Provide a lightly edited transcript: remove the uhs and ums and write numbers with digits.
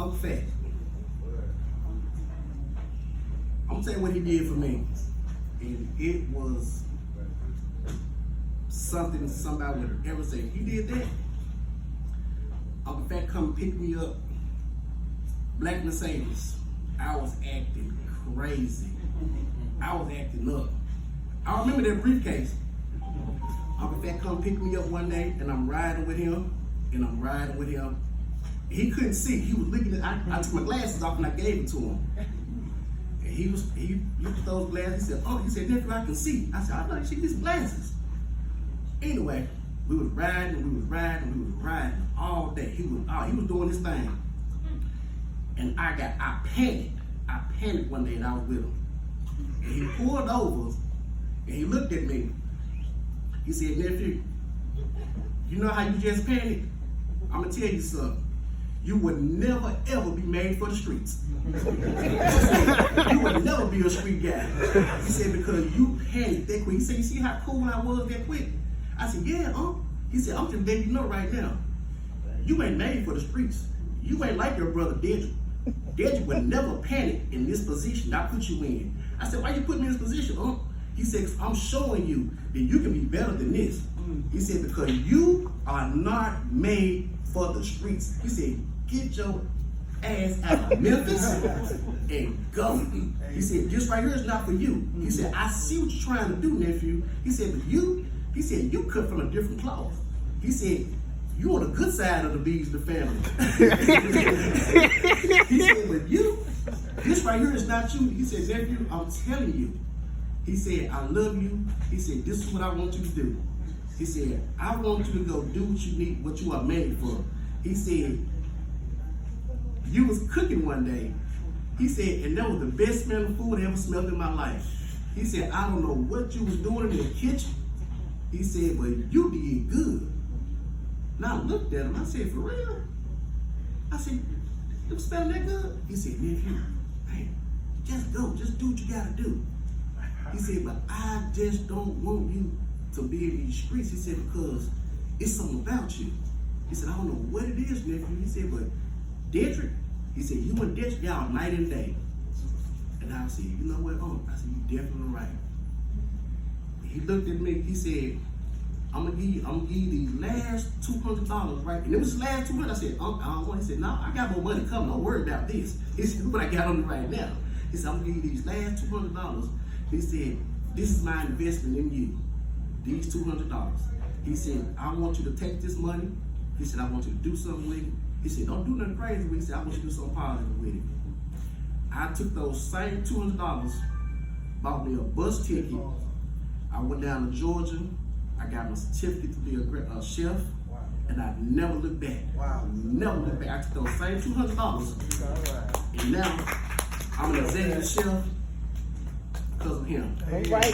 dog fat. I'm gonna tell you what he did for me. And it was something somebody would ever say. He did that. Uncle Fat come pick me up, black Mercedes. I was acting crazy. I was acting up. I remember that briefcase. Uncle Fat come pick me up one day, and I'm riding with him, He couldn't see. He was looking at. I took my glasses off and I gave it to him. And he looked at those glasses. He said, "Oh," he said, "Nephew, I can see." I said, "I don't see these glasses." Anyway, we was riding all day. He was doing his thing, and I panicked one day, and I was with him. And he pulled over, and he looked at me. He said, "Nephew, you know how you just panicked? I'm gonna tell you something. You would never ever be made for the streets." You would never be a street guy. He said, "Because you panicked that quick." He said, "You see how cool I was that quick?" I said, "Yeah, He said, "I'm just letting you know right now, you ain't made for the streets. You ain't like your brother Dedrick. Dedrick would never panic in this position I put you in." I said, "Why you put me in this position, He said, "I'm showing you that you can be better than this." He said, "Because you are not made for the streets." He said, "Get your ass out of Memphis and go." He said, "This right here is not for you." He said, "I see what you're trying to do, nephew." He said, "But you cut from a different cloth." He said, "You on the good side of the bees, the family." He said, "But you, this right here is not you." He said, "Nephew, I'm telling you." He said, "I love you." He said, "This is what I want you to do." He said, "I want you to go do what you need, what you are made for." He said, "You was cooking one day." He said, "And that was the best smell of food I ever smelled in my life." He said, "I don't know what you was doing in the kitchen." He said, "But you did good." Now I looked at him, I said, "For real?" I said, "You smelling that good?" He said, "Nephew, man, just go, just do what you gotta do." He said, "But I just don't want you to be in these streets." He said, "Because it's something about you." He said, "I don't know what it is, nephew." He said, "But Dedrick," he said, "you and Dedrick, y'all night and day." And I said, "You know what, I said, "You definitely right." He looked at me, he said, I'm gonna give you these last $200, right?" And it was the last 200. I said, I don't want. He said, "No, I got more money coming. Don't worry about this." He said, "Look what I got on me right now." He said, "I'm gonna give you these last $200. He said, "This is my investment in you. These $200. He said, "I want you to take this money." He said, "I want you to do something with it." He said, "Don't do nothing crazy with it." He said, "I want you to do something positive with it." I took those same $200, bought me a bus ticket. I went down to Georgia. I got my certificate to be a chef, and I never looked back. Never looked back. I took those same $200, and now I'm an executive chef because of him. All right.